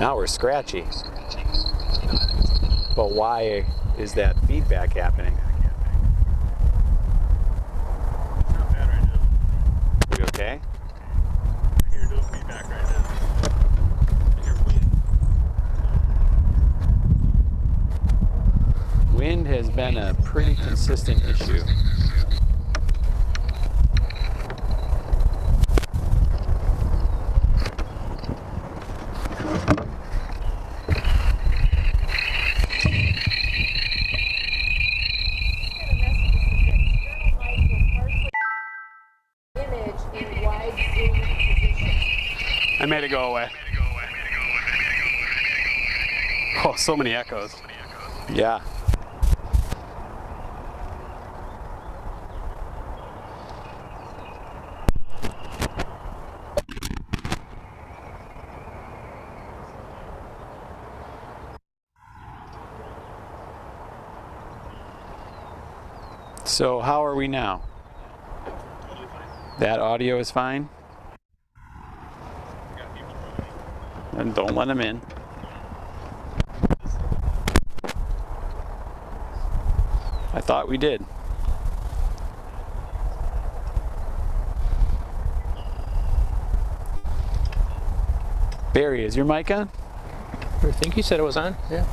Now we're scratchy. But why is that feedback happening? It's not bad right now. Are we okay? I hear no feedback right now. I hear wind. Wind has been a pretty consistent issue. I made it go away. Oh, so many echoes. Yeah. So how are we now? Totally fine. That audio is fine? We got people joining. Then don't let them in. I thought we did. Barry, is your mic on? I think you said it was on. Yeah.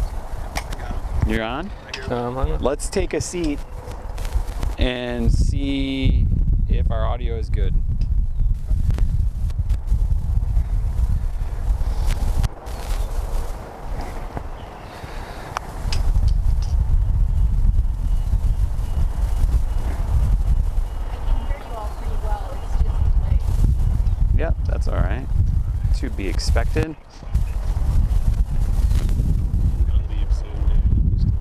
You're on? On. Let's take a seat and see if our audio is good. Yep, that's all right. To be expected. I'm gonna leave soon, dude.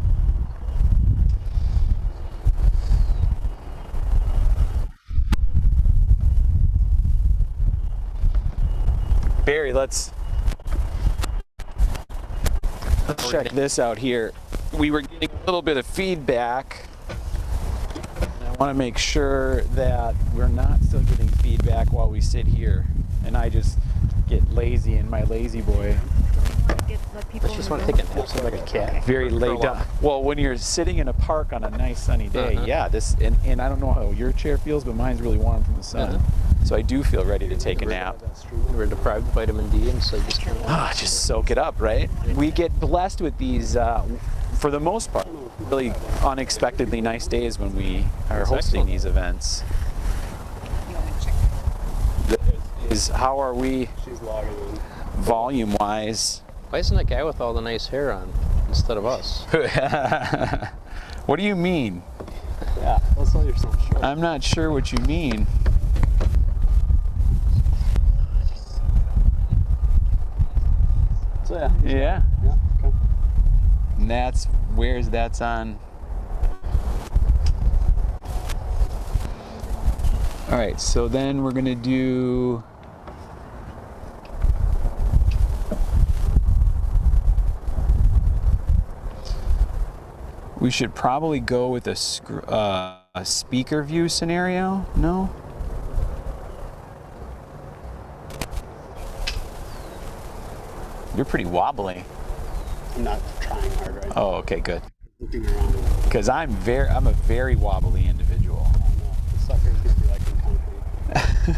Barry, let's check this out here. We were getting a little bit of feedback. And I want to make sure that we're not still getting feedback while we sit here. And I just get lazy in my lazy boy. Let's just want to take a nap, sound like a cat. Very laid down. Well, when you're sitting in a park on a nice sunny day, yeah, this and I don't know how your chair feels, but mine's really warm from the sun. So I do feel ready to take a nap. We're deprived of vitamin D, and so just kind of Just soak it up, right? We get blessed with these, for the most part, really unexpectedly nice days when we are hosting these events. How are we She's logging in. volume-wise? Why isn't that guy with all the nice hair on instead of us? What do you mean? Yeah, don't sell yourself short. I'm not sure what you mean. So yeah. Yeah. Yeah, okay. And that's on. All right, so then we're gonna do. We should probably go with a speaker view scenario. No? You're pretty wobbly. I'm not trying hard right now. Oh, okay, good. Looking around. Because I'm a very wobbly individual. Oh no, the sucker's gonna be like in concrete.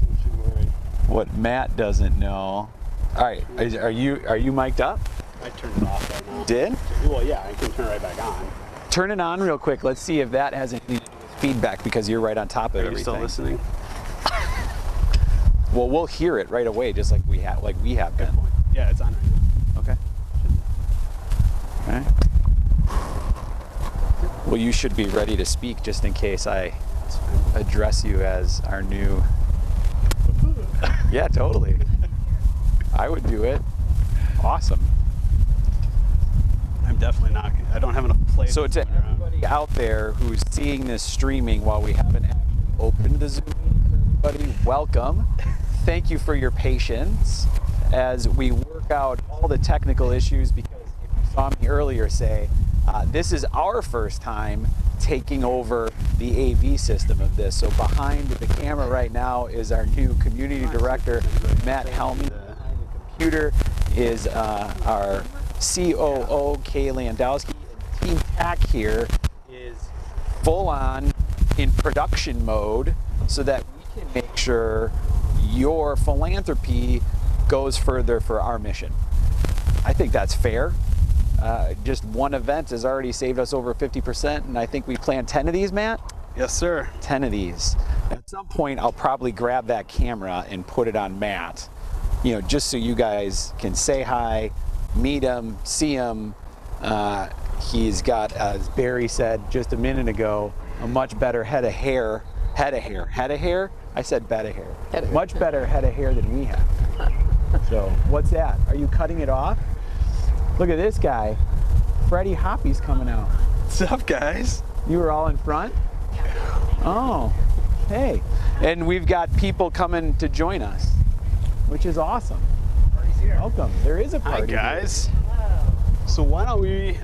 Don't you worry. What Matt doesn't know. All right, are you mic'd up? I turned it off right now. Did? Well, yeah, I can turn it right back on. Turn it on real quick. Let's see if that has any feedback because you're right on top of Are you everything. still listening? Well, we'll hear it right away, just like we have been. Good point. Yeah, it's on right now. Okay. Okay. Well, you should be ready to speak just in case I address you as our new. Yeah, totally. I would do it. Awesome. I'm definitely not. I don't have enough play. So to everybody out there who's seeing this streaming while we haven't actually opened the Zoom meeting, for everybody, welcome. Thank you for your patience as we work out all the technical issues, because if you saw me earlier say, this is our first time taking over the AV system of this. So behind the camera right now is our new community director, Matt Helmy. computer is our COO, Kay Landowski. Team TAC here is full on in production mode so that we can make sure your philanthropy goes further for our mission. I think that's fair. Just one event has already saved us over 50%, and I think we planned 10 of these, Matt? Yes, sir. 10 of these. At some point, I'll probably grab that camera and put it on Matt, you know, just so you guys can say hi, meet him, see him. He's got, as Barry said just a minute ago, a much better head of hair. Head of hair? I said bed of hair. Much better head of hair than we have. So, what's that? Are you cutting it off? Look at this guy. Freddie Hoppy's coming out. What's up, guys? You were all in front? Oh, hey. And we've got people coming to join us, which is awesome. Party's here. Welcome. There is a party. Hi, guys. So why don't we,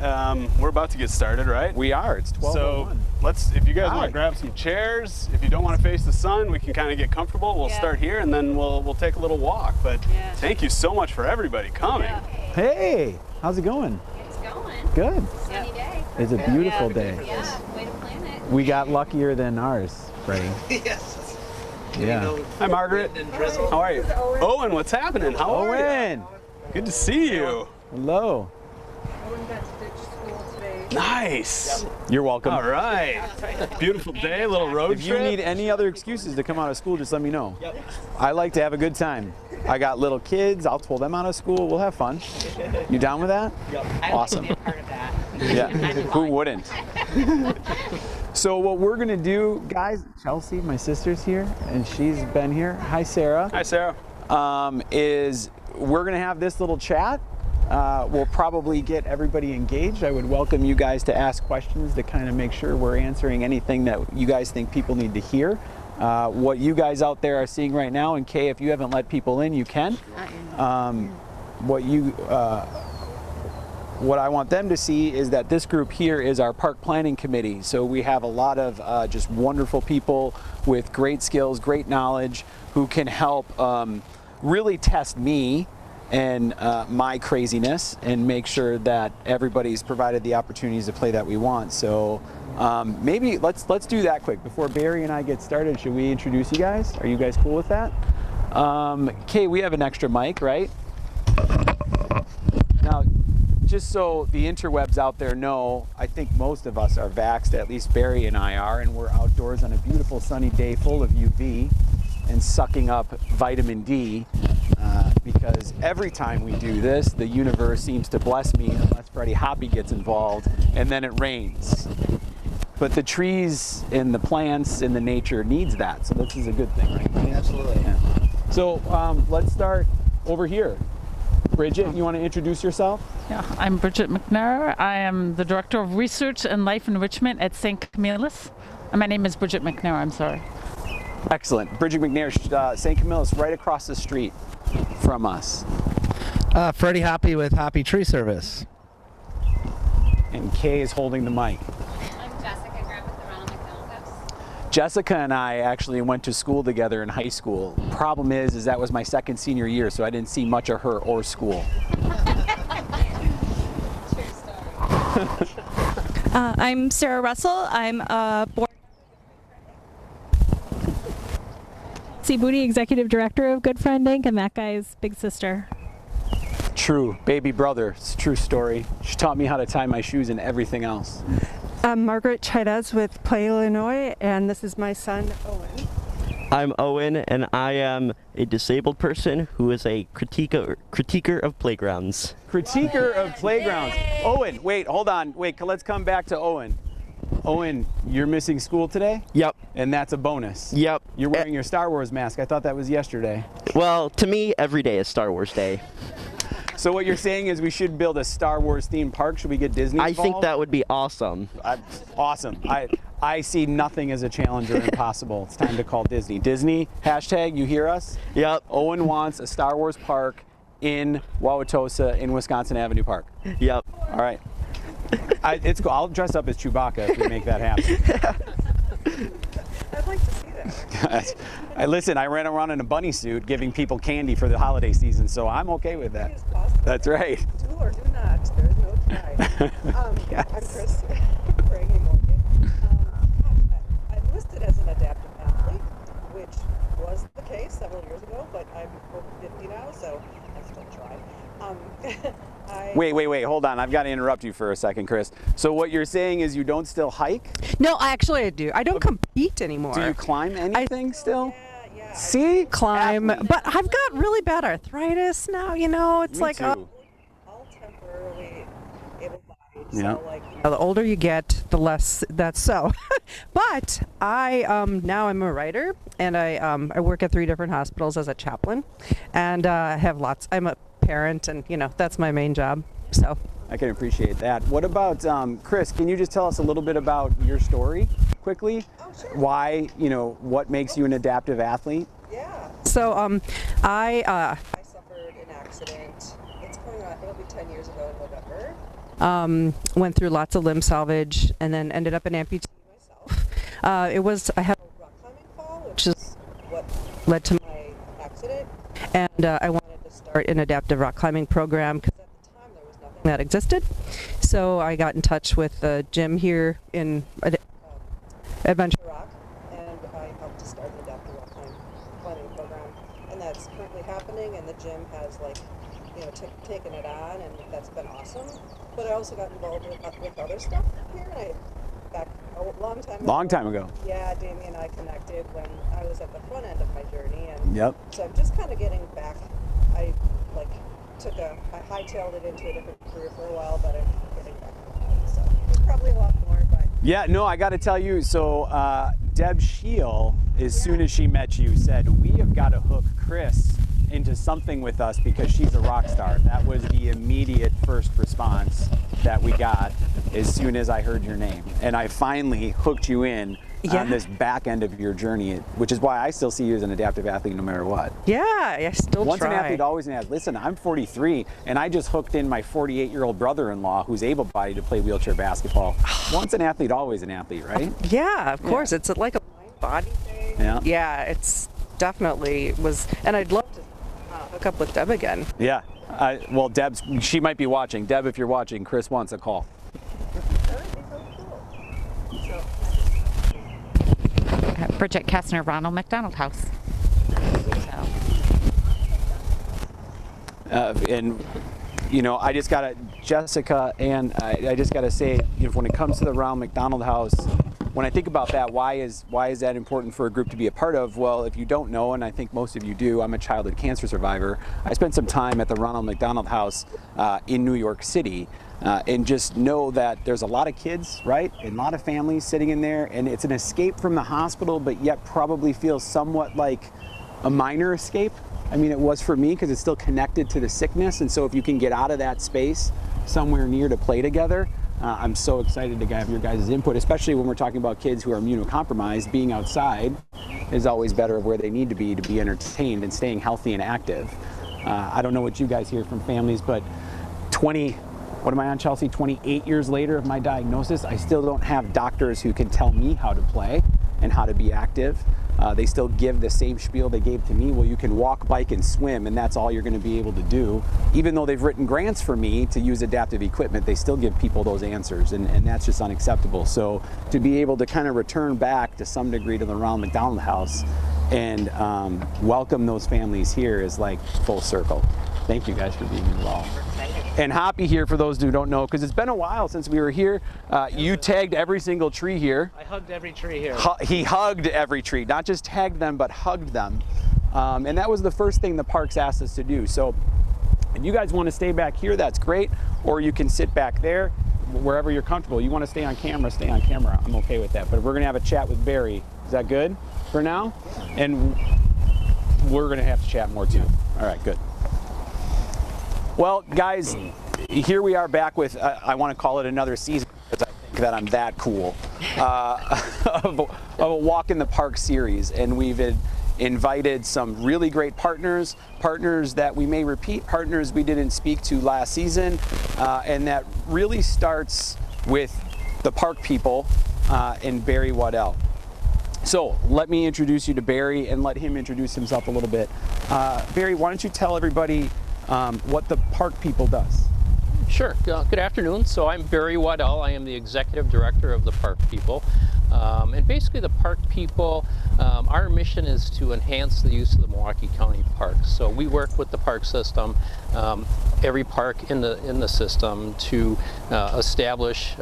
we're about to get started, right? We are. It's 12:01. So let's, if you guys Hi. want to grab some chairs, if you don't want to face the sun, we can kind of get comfortable. We'll start here and then we'll take a little walk. But thank you so much for everybody coming. Hey, how's it going? It's going. Good. Sunny day. It's a beautiful day. Yeah, way to plan it. We got luckier than ours, Freddie. Yes. Yeah. Hi, Margaret. And drizzle. How are you? Owen, what's happening? How are you? Owen. Good to see you. Hello. Owen got to ditch school today. Nice. You're welcome. All right. Beautiful day, little road If you trip. need any other excuses to come out of school, just let me know. I like to have a good time. I got little kids. I'll pull them out of school. We'll have fun. You down with that? Awesome. Part of that. Yeah. Who wouldn't? So what we're gonna do, guys, Chelsea, my sister's here, and she's been here. Hi, Sarah. Hi, Sarah. Is we're gonna have this little chat. We'll probably get everybody engaged. I would welcome you guys to ask questions to kind of make sure we're answering anything that you guys think people need to hear. What you guys out there are seeing right now, and Kay, if you haven't let people in, you can. What I want them to see is that this group here is our park planning committee. So we have a lot of just wonderful people with great skills, great knowledge, who can help really test me and my craziness and make sure that everybody's provided the opportunities to play that we want. So maybe let's do that quick before Barry and I get started. Should we introduce you guys? Are you guys cool with that? Kay, we have an extra mic, right? Now, just so the interwebs out there know, I think most of us are vaxxed, at least Barry and I are, and we're outdoors on a beautiful sunny day full of UV and sucking up vitamin D. Because every time we do this, the universe seems to bless me unless Freddie Hoppy gets involved, and then it rains. But the trees and the plants and the nature needs that, so this is a good thing, right? Absolutely. Yeah. So let's start over here. Bridget, you want to introduce yourself? Yeah, I'm Bridget McNair. I am the Director of Research and Life Enrichment at St. Camillus. And my name is Bridget McNair, I'm sorry. Excellent. Bridget McNair, St. Camillus, right across the street from us. Freddie Hoppy with Hoppy Tree Service. And Kay is holding the mic. I'm Jessica Graham with the Ronald McDonald House. Jessica and I actually went to school together in high school. Problem is that was my second senior year, so I didn't see much of her or school. True story. I'm Sarah Russell. I'm a board Booty, Executive Director of Good Friend Inc. and that guy's big sister. True, baby brother. It's a true story. She taught me how to tie my shoes and everything else. I'm Margaret Chaidez with Play, Illinois, and this is my son, Owen. I'm Owen, and I am a disabled person who is a critiquer of playgrounds. Critiquer of playgrounds. Owen, wait, hold on. Wait, let's come back to Owen. Owen, you're missing school today? Yep. And that's a bonus. Yep. You're wearing your Star Wars mask. I thought that was yesterday. Well, to me, every day is Star Wars Day. So what you're saying is we should build a Star Wars themed park? Should we get Disney involved? I think that would be awesome. Awesome. I see nothing as a challenge or impossible. It's time to call Disney. Disney, hashtag, you hear us? Yep. Owen wants a Star Wars park in Wauwatosa in Wisconsin Avenue Park. Yep. All right. It's cool. I'll dress up as Chewbacca if we make that happen. I'd like to see that. Listen, I ran around in a bunny suit giving people candy for the holiday season, so I'm okay with that. That's right. Do or do not. There is no try. Yes. I'm Chris Mortensen. I'm listed as an adaptive athlete, which was the case several years ago, but I'm over 50 now, so I still try. Wait, hold on. I've got to interrupt you for a second, Chris. So what you're saying is you don't still hike? No, actually I do. I don't compete anymore. Do you climb anything still? Yeah. See? Climb, Athlete. but I've got really bad arthritis now, it's Me like too. all temporarily able-bodied. Yeah. So the older you get, the less that's so. But now I'm a writer, and I work at 3 different hospitals as a chaplain, and I'm a parent, and that's my main job. So I can appreciate that. What about Chris? Can you just tell us a little bit about your story quickly? Oh, sure. Why, what makes you an adaptive athlete? Yeah. So I suffered an accident. It'll be 10 years ago in November. Went through lots of limb salvage and then ended up an amputee myself. I had a rock climbing fall, which is what led to my accident. And I wanted to start an adaptive rock climbing program because at the time there was nothing that existed. So I got in touch with the gym here in Adventure Rock, and I helped to start an adaptive rock climbing program. And that's currently happening, and the gym has taken it on, and that's been awesome. But I also got involved with other stuff here, back a long time ago. Long time ago. Yeah, Damien and I connected when I was at the front end of my journey, and Yep. so I'm just kind of getting back. I hightailed it into a different career for a while, but I'm getting back. So there's probably a lot more, but Yeah, no, I got to tell you, so Deb Scheel, as soon as she met you, said, we have got to hook Chris into something with us because she's a rock star. That was the immediate first response that we got as soon as I heard your name. And I finally hooked you in on this back end of your journey, which is why I still see you as an adaptive athlete no matter what. yeah, I still Once try. an athlete, always an athlete. Listen, I'm 43, and I just hooked in my 48-year-old brother-in-law who's able-bodied to play wheelchair basketball. Once an athlete, always an athlete, right? Yeah, of course. It's like a mind-body thing. Yeah. Yeah, it's definitely was, and I'd love to hook up with Deb again. Yeah. Well, she might be watching. Deb, if you're watching, Chris wants a call. Bridget Kessner, Ronald McDonald House. And I just gotta, Jessica, and I just gotta say, when it comes to the Ronald McDonald House, when I think about that, why is that important for a group to be a part of? Well, if you don't know, and I think most of you do, I'm a childhood cancer survivor. I spent some time at the Ronald McDonald House in New York City, and just know that there's a lot of kids, right? And a lot of families sitting in there, and it's an escape from the hospital, but yet probably feels somewhat like a minor escape. I mean, it was for me because it's still connected to the sickness, and so if you can get out of that space somewhere near to play together, I'm so excited to have your guys' input, especially when we're talking about kids who are immunocompromised. Being outside is always better of where they need to be entertained and staying healthy and active. I don't know what you guys hear from families, but 28 years later of my diagnosis, I still don't have doctors who can tell me how to play and how to be active. They still give the same spiel they gave to me. Well, you can walk, bike, and swim, and that's all you're going to be able to do. Even though they've written grants for me to use adaptive equipment, they still give people those answers, and that's just unacceptable. So to be able to kind of return back to some degree to the Ronald McDonald House and welcome those families here is like full circle. Thank you guys for being involved. And Hoppy here, for those who don't know, because it's been a while since we were here. You tagged every single tree here. I hugged every tree here. He hugged every tree, not just tagged them, but hugged them. And that was the first thing the parks asked us to do. So if you guys want to stay back here, that's great. Or you can sit back there, wherever you're comfortable. You want to stay on camera, stay on camera. I'm okay with that. But we're going to have a chat with Barry. Is that good for now? And we're going to have to chat more too. All right, good. Well, guys, here we are back with, I want to call it another season because I think that I'm that cool, of a Walk in the Park series. And we've invited some really great partners that we may repeat, partners we didn't speak to last season, and that really starts with the park people and Barry Waddell. So let me introduce you to Barry and let him introduce himself a little bit. Barry, why don't you tell everybody what the Park People does? Sure. Good afternoon. So I'm Barry Waddell. I am the Executive Director of the Park People. And basically the Park People, our mission is to enhance the use of the Milwaukee County parks. So we work with the park system, every park in the system, to establish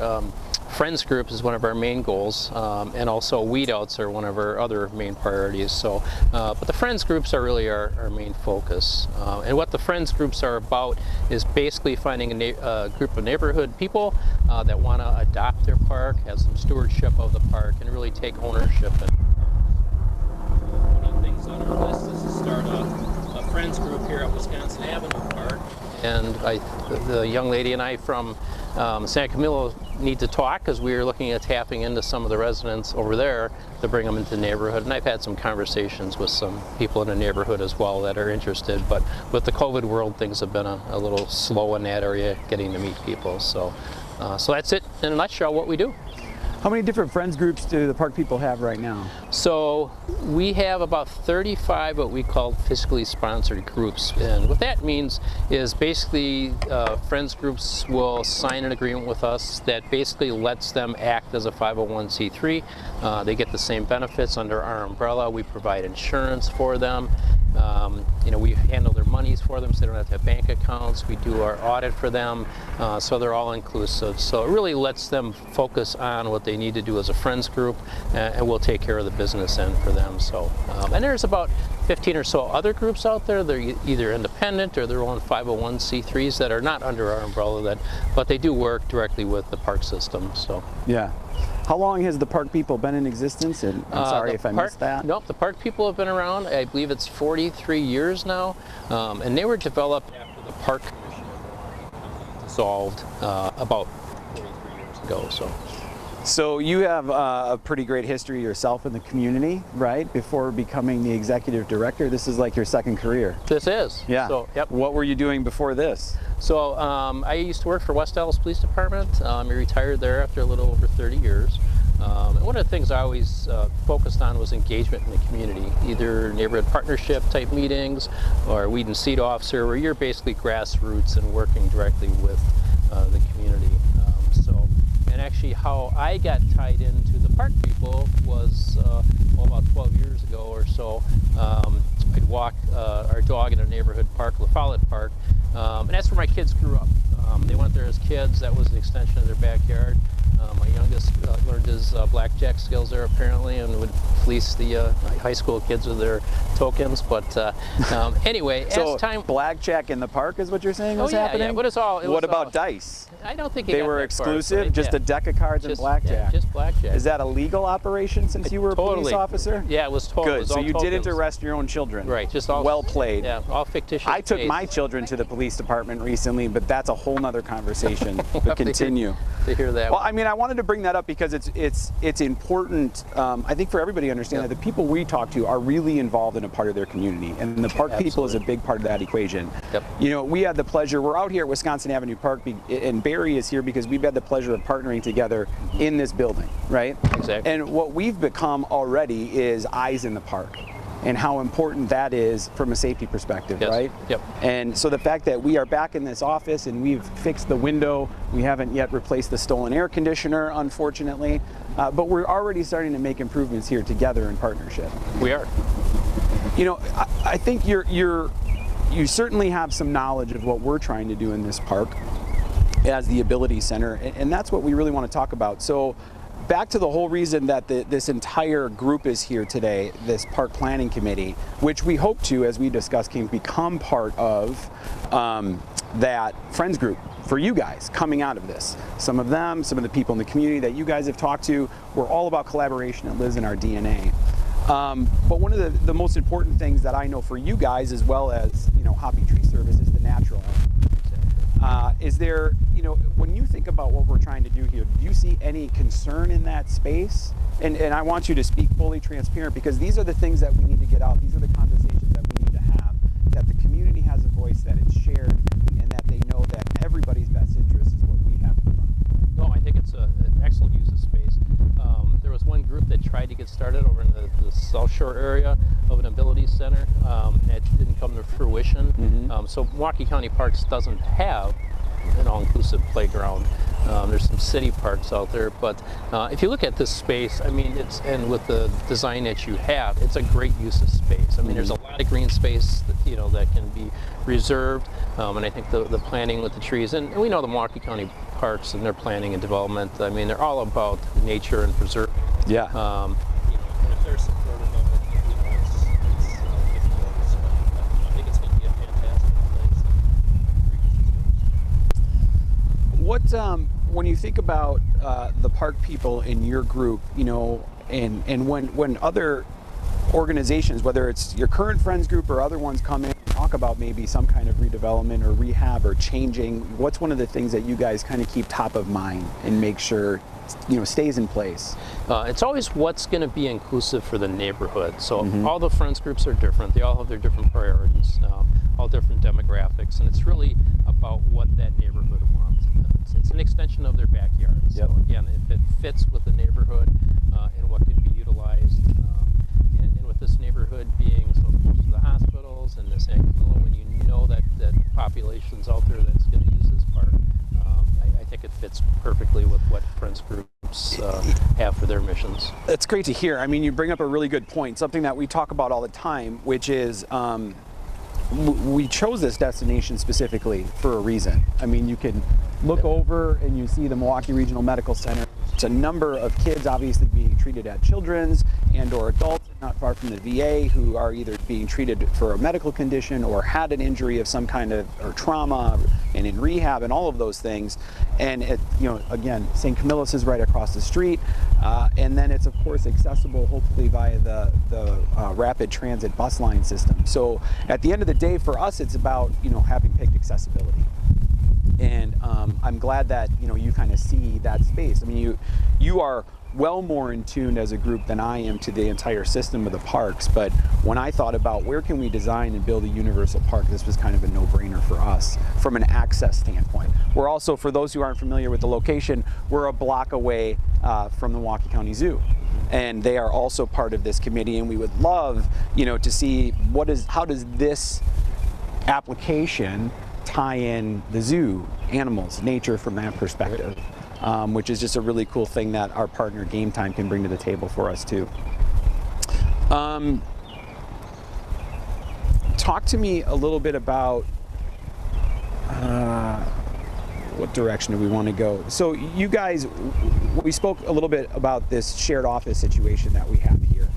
Friends group is one of our main goals, and also weed outs are one of our other main priorities. So, but the Friends groups are really our main focus. And what the Friends groups are about is basically finding a group of neighborhood people that want to adopt their park, have some stewardship of the park, and really take ownership. One of the things on our list is to start a Friends group here at Wisconsin Avenue Park. And the young lady and I from San Camilo need to talk because we are looking at tapping into some of the residents over there to bring them into the neighborhood. And I've had some conversations with some people in the neighborhood as well that are interested. But with the COVID world, things have been a little slow in that area, getting to meet people. So that's it in a nutshell what we do. How many different Friends groups do the Park People have right now? So we have about 35 what we call fiscally sponsored groups. And what that means is basically Friends groups will sign an agreement with us that basically lets them act as a 501c3. They get the same benefits under our umbrella. We provide insurance for them. We handle their monies for them so they don't have to have bank accounts. We do our audit for them, so they're all inclusive. So it really lets them focus on what they need to do as a Friends group, and we'll take care of the business end for them. So, and there's about 15 or so other groups out there. They're either independent or their own 501c3s that are not under our umbrella, but they do work directly with the park system. So yeah. How long has the Park People been in existence? And I'm sorry if I missed that. Nope, the Park People have been around, I believe it's 43 years now, and they were developed after the Park Commission dissolved about 43 years ago. So you have a pretty great history yourself in the community, right? Before becoming the executive director, this is like your second career. This is. Yeah. So, yep. What were you doing before this? So I used to work for Waddell Police Department. I retired there after a little over 30 years. And one of the things I always focused on was engagement in the community, either neighborhood partnership type meetings or weed and seed officer, where you're basically grassroots and working directly with the community. And actually how I got tied into the Park People was about 12 years ago or so. I'd walk our dog in a neighborhood park, La Follette Park, and that's where my kids grew up. They went there as kids. That was the extension of their backyard. My youngest learned his blackjack skills there apparently, and would fleece the high school kids with their tokens. But anyway, so as time, blackjack in the park is what you're saying was happening? Yeah, but it's all. What about dice? I don't think they were exclusive. Right? Just a deck of cards and blackjack. Yeah, just blackjack. Is that a legal operation since you were a police officer? Yeah, it was total. Good. It was so you tokens. didn't arrest your own children. Right. Just all. Well played. Yeah. All fictitious. I took my children to the police department recently, but that's a whole nother conversation. But continue. To hear that. Well, I mean, I wanted to bring that up because it's important. I think for everybody to understand that the people we talk to are really involved in a part of their community, and the Park People is a big part of that equation. Yep. We had the pleasure. We're out here at Wisconsin Avenue Park, and Barry is here because we've had the pleasure of partnering together in this building, right? Exactly. And what we've become already is eyes in the park, and how important that is from a safety perspective, right? Yep. And so the fact that we are back in this office and we've fixed the window, we haven't yet replaced the stolen air conditioner, unfortunately, but we're already starting to make improvements here together in partnership. We are. I think you certainly have some knowledge of what we're trying to do in this park as the Ability Center, and that's what we really want to talk about. So back to the whole reason that this entire group is here today, this Park Planning Committee, which we hope to, as we discussed, can become part of that Friends group for you guys coming out of this. Some of the people in the community that you guys have talked to, we're all about collaboration. It lives in our DNA. But one of the most important things that I know for you guys, as well as Hoppy Tree Service, is the natural element. Is there, when you think about what we're trying to do here, do you see any concern in that space? And I want you to speak fully transparent, because these are the things that we need to get out. These are the conversations that we need to have, that the community has a voice, that it's shared, and that they know that everybody's best interest is what we have in front. No, I think it's an excellent use of space. There was one group that tried to get started over in South Shore area of an ability center. That didn't come to fruition. So Milwaukee County Parks doesn't have an all-inclusive playground. There's some city parks out there, but if you look at this space, I mean, and with the design that you have, it's a great use of space. I mean, there's a lot of green space that, that can be reserved, and I think the planning with the trees, and we know the Milwaukee County Parks and their planning and development, I mean, they're all about nature and preserving. Yeah. And if they're supportive of it, I think it's going to be a fantastic place. What, when you think about the park people in your group, and when other organizations, whether it's your current friends group or other ones, come in and talk about maybe some kind of redevelopment or rehab or changing, what's one of the things that you guys kind of keep top of mind and make sure stays in place? It's always what's going to be inclusive for the neighborhood. So all the friends groups are different. They all have their different priorities, all different demographics, and it's really about what that neighborhood wants. It's an extension of their backyard. So again, if it fits with the neighborhood and what can be utilized, and with this neighborhood being so close to the hospitals and this when you know that population's out there that's going to use this park, I think it fits perfectly with what friends groups have for their missions. That's great to hear. I mean, you bring up a really good point, something that we talk about all the time, which is we chose this destination specifically for a reason. I mean, you can look over and you see the Milwaukee Regional Medical Center. It's a number of kids obviously being treated at Children's and or adults not far from the VA who are either being treated for a medical condition or had an injury of some kind of or trauma and in rehab and all of those things. And again, St. Camillus is right across the street, and then it's of course accessible hopefully via the rapid transit bus line system. So at the end of the day, for us, it's about having picked accessibility. And I'm glad that you kind of see that space. I mean, you are well more in tune as a group than I am to the entire system of the parks. But when I thought about where can we design and build a universal park, this was kind of a no-brainer for us from an access standpoint. We're also, for those who aren't familiar with the location, we're a block away from the Milwaukee County Zoo. And they are also part of this committee, and we would love, to see how does this application tie in the zoo, animals, nature from that perspective, which is just a really cool thing that our partner Game Time can bring to the table for us too. Talk to me a little bit about what direction do we want to go? So you guys, we spoke a little bit about this shared office situation that we have here.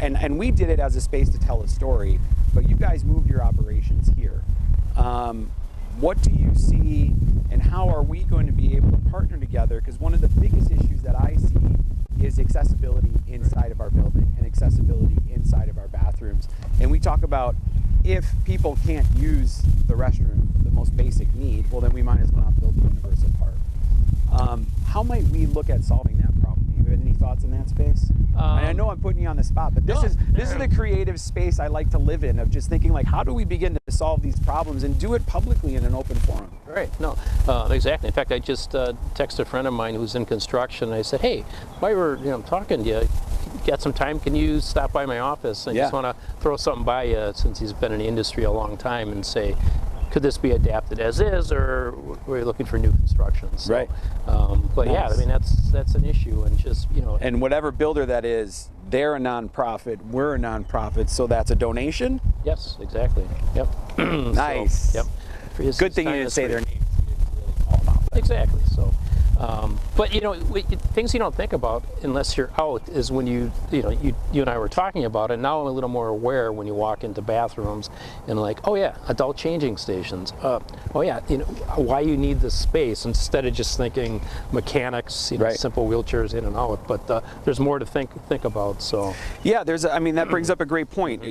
And we did it as a space to tell a story, but you guys moved your operations here. What do you see and how are we going to be able to partner together? Because one of the biggest issues that I see is accessibility inside of our building and accessibility inside of our bathrooms. And we talk about if people can't use the restroom, the most basic need, well then we might as well not build a universal park. How might we look at solving that problem? Do you have any thoughts in that space? And I know I'm putting you on the spot, but this is the creative space I like to live in, of just thinking like, how do we begin to solve these problems and do it publicly in an open forum? Right. No, exactly. In fact, I just texted a friend of mine who's in construction. And I said, hey, while we're talking to you, got some time? Can you stop by my office? I just want to throw something by you, since he's been in the industry a long time, and say, could this be adapted as is, or we're looking for new construction? So, right. But yeah, I mean that's an issue, and just And whatever builder that is, they're a nonprofit, we're a nonprofit, so that's a donation. Yes, exactly. Yep. Nice. So, yep. Good thing you didn't say their name. Exactly. So, but things you don't think about unless you're out is when you and I were talking about it. Now I'm a little more aware when you walk into bathrooms and like, oh yeah, adult changing stations. Oh yeah, why you need this space, instead of just thinking mechanics, simple wheelchairs in and out. But there's more to think about. So yeah, that brings up a great point.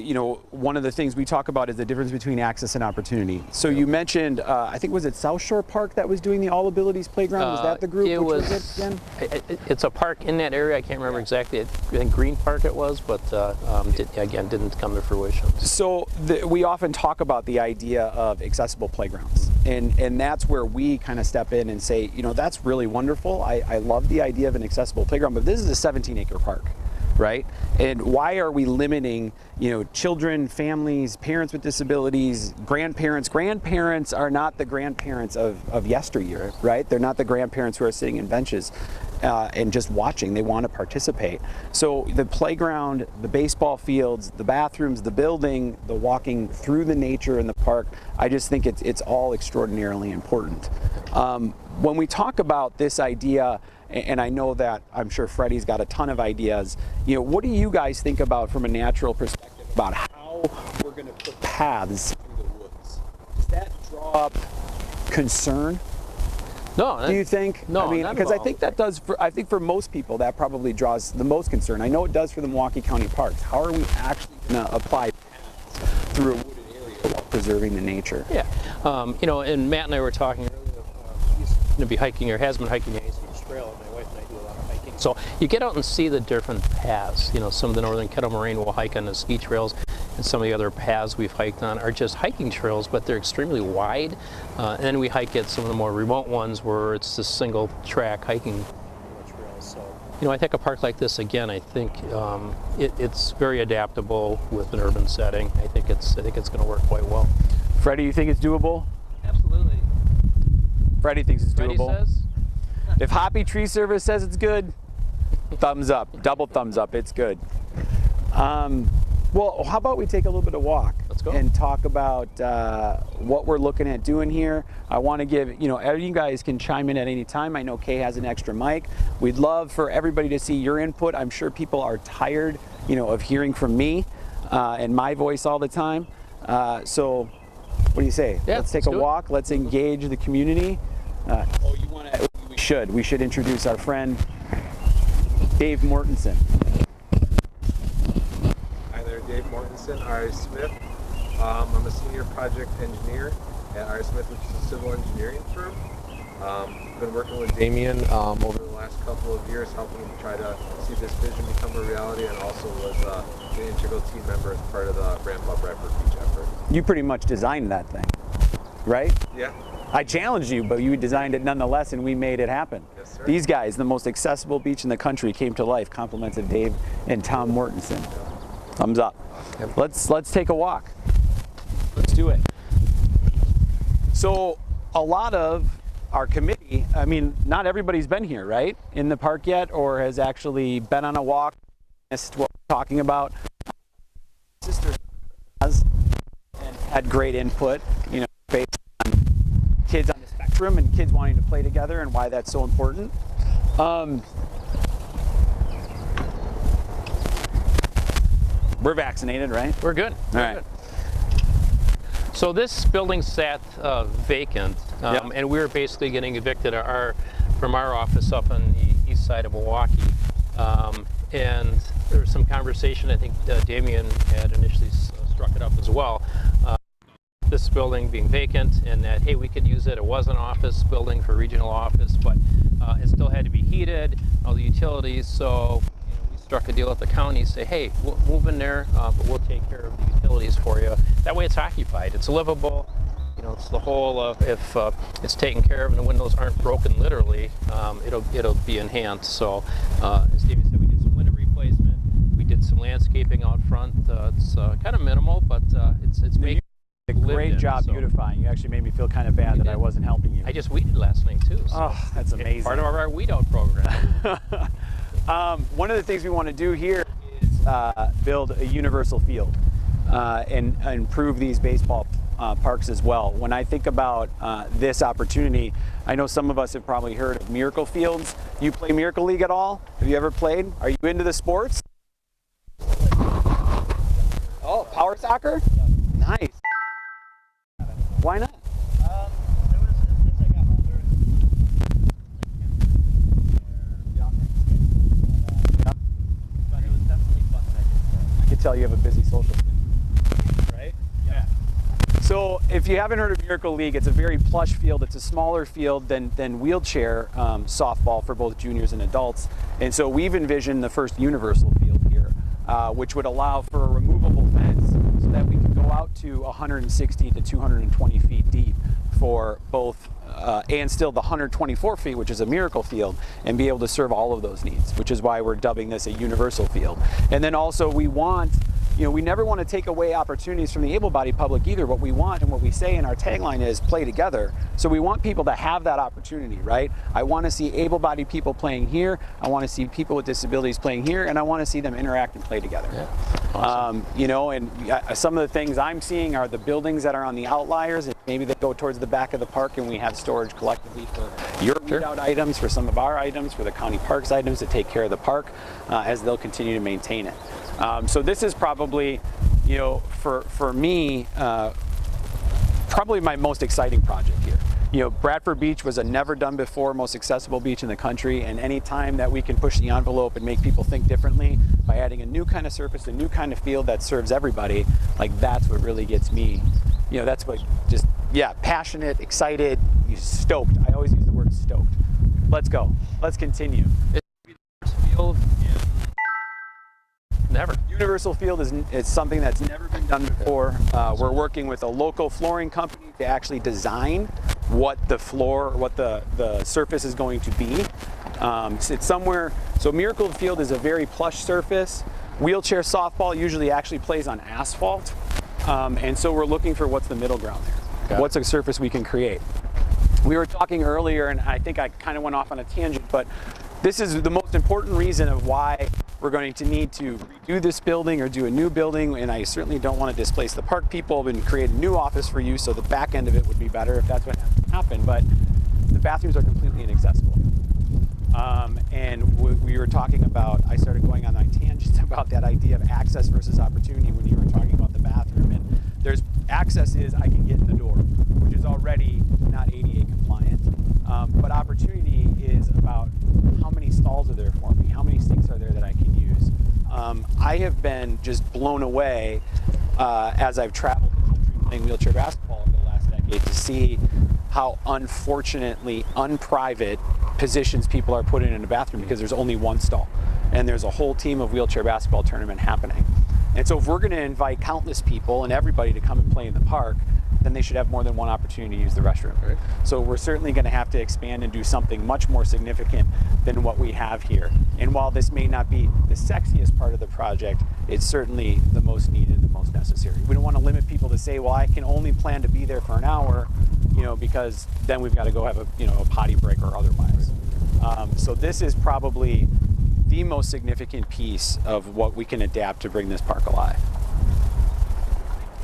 One of the things we talk about is the difference between access and opportunity. So you mentioned, I think was it South Shore Park that was doing the All Abilities Playground? Was that the group? It was again? It's a park in that area. I can't remember exactly. I think Green Park it was, but didn't come to fruition. So we often talk about the idea of accessible playgrounds, and that's where we kind of step in and say, that's really wonderful. I love the idea of an accessible playground, but this is a 17-acre park. right? And why are we limiting, children, families, parents with disabilities, grandparents? Grandparents are not the grandparents of yesteryear, right? They're not the grandparents who are sitting in benches and just watching. They want to participate. So the playground, the baseball fields, the bathrooms, the building, the walking through the nature in the park, I just think it's all extraordinarily important. When we talk about this idea, and I know that I'm sure Freddie's got a ton of ideas, what do you guys think about from a natural perspective about how we're going to put paths through the woods? Does that draw up concern? No. Do you think? No, I mean, not because at I all. think that does. I think for most people that probably draws the most concern. I know it does for the Milwaukee County parks. How are we actually going to apply paths through a wooded area while preserving the nature? Yeah. And Matt and I were talking earlier. He's going to be hiking, or has been hiking the Ice Beach Trail, and my wife and I do a lot of hiking. So you get out and see the different paths. Some of the northern kettle moraine will hike on the ski trails, and some of the other paths we've hiked on are just hiking trails, but they're extremely wide. And then we hike at some of the more remote ones where it's just single track hiking trails. So, I think a park like this, again, I think it's very adaptable with an urban setting. I think it's going to work quite well. Freddie, you think it's doable? Absolutely. Freddie thinks it's Freddie doable. says? If Hoppy Tree Service says it's good, thumbs up, double thumbs up, it's good. Well, how about we take a little bit of walk? Let's go. And talk about what we're looking at doing here. I want to give, you guys can chime in at any time. I know Kay has an extra mic. We'd love for everybody to see your input. I'm sure people are tired, of hearing from me and my voice all the time. So what do you say? Yeah, let's take a walk. Let's engage the community. You want to? We should introduce our friend Dave Mortensen. Hi there, Dave Mortensen, R.I. Smith. I'm a senior project engineer at R.I. Smith, which is a civil engineering firm. Been working with Damien over the last couple of years, helping him try to see this vision become a reality, and also was an integral team member as part of the Ramp Up Rapper Beach effort. You pretty much designed that thing, right? Yeah. I challenged you, but you designed it nonetheless, and we made it happen. Yes, sir. These guys, the most accessible beach in the country, came to life. Compliments of Dave and Tom Mortensen. Thumbs up. Yep. Let's take a walk. Let's do it. So a lot of our committee, I mean, not everybody's been here, right, in the park yet, or has actually been on a walk, missed what we're talking about. Sister has and had great input, based on kids on the spectrum and kids wanting to play together and why that's so important. We're vaccinated, right? We're good. All right. So this building sat vacant, and we were basically getting evicted from our office up on the east side of Milwaukee. And there was some conversation, I think Damien had initially struck it up as well. This building being vacant, and that, hey, we could use it. It was an office building for regional office, but it still had to be heated, all the utilities. So we struck a deal with the county, say, hey, we'll move in there, but we'll take care of the utilities for you. That way it's occupied, it's livable. It's the whole of if it's taken care of and the windows aren't broken literally, it'll be enhanced. So as David said, we did some window replacement, we did some landscaping out front. It's kind of minimal, but it's making a great job beautifying. You actually made me feel kind of bad that I wasn't helping you. I just weeded last night too. So oh, that's amazing. Part of our weed out program. One of the things we want to do here is build a universal field and improve these baseball parks as well. When I think about this opportunity, I know some of us have probably heard of Miracle Fields. You play Miracle League at all? Have you ever played? Are you into the sports? Oh, power soccer? Nice. Why not? I can tell you have a busy social life, right? Yeah. So if you haven't heard of Miracle League, it's a very plush field. It's a smaller field than wheelchair softball for both juniors and adults. And so we've envisioned the first universal field here, which would allow for a removable fence so that we can go out to 160 to 220 feet deep for both and still the 124 feet, which is a miracle field, and be able to serve all of those needs, which is why we're dubbing this a universal field. And then also we want, we never want to take away opportunities from the able-bodied public either. What we want and what we say in our tagline is play together. So we want people to have that opportunity, right? I want to see able-bodied people playing here. I want to see people with disabilities playing here, and I want to see them interact and play together. Yeah. Awesome. And some of the things I'm seeing are the buildings that are on the outliers, and maybe they go towards the back of the park, and we have storage collectively for your readout items, for some of our items, for the county parks items to take care of the park as they'll continue to maintain it. So this is probably, for me, probably my most exciting project here. Bradford Beach was a never done before, most accessible beach in the country, and any time that we can push the envelope and make people think differently by adding a new kind of surface, a new kind of field that serves everybody, like that's what really gets me, that's what just, passionate, excited, stoked. I always use the word stoked. Let's go. Let's continue. Field. Never. Universal field is something that's never been done before. We're working with a local flooring company to actually design what the floor, what the surface is going to be. It's somewhere, so Miracle Field is a very plush surface. Wheelchair softball usually actually plays on asphalt. And so we're looking for what's the middle ground there. What's a surface we can create? We were talking earlier, and I think I kind of went off on a tangent, but this is the most important reason of why we're going to need to redo this building or do a new building, and I certainly don't want to displace the park people and create a new office for you, so the back end of it would be better if that's what has to happen, but the bathrooms are completely inaccessible. And we were talking about, I started going on my tangents about that idea of access versus opportunity when you were talking about the bathroom, and there's access is I can get in the door, which is already not ADA compliant, but opportunity is about how many stalls are there for me, how many sinks are there that I can use. I have been just blown away as I've traveled the country playing wheelchair basketball over the last decade to see how unfortunately unprivate positions people are put in a bathroom because there's only one stall and there's a whole team of wheelchair basketball tournament happening. And so if we're going to invite countless people and everybody to come and play in the park, then they should have more than one opportunity to use the restroom. Right. So we're certainly going to have to expand and do something much more significant than what we have here. And while this may not be the sexiest part of the project, it's certainly the most needed and the most necessary. We don't want to limit people to say, well, I can only plan to be there for an hour, because then we've got to go have a potty break or otherwise. So this is probably the most significant piece of what we can adapt to bring this park alive.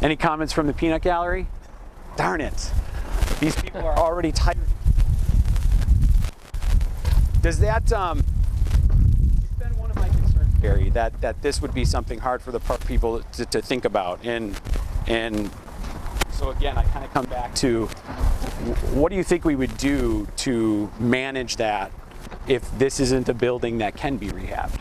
Any comments from the peanut gallery? Darn it. These people are already tired. Does that, it's been one of my concerns, Barry, that this would be something hard for the park people to think about. And so again, I kind of come back to, what do you think we would do to manage that if this isn't a building that can be rehabbed?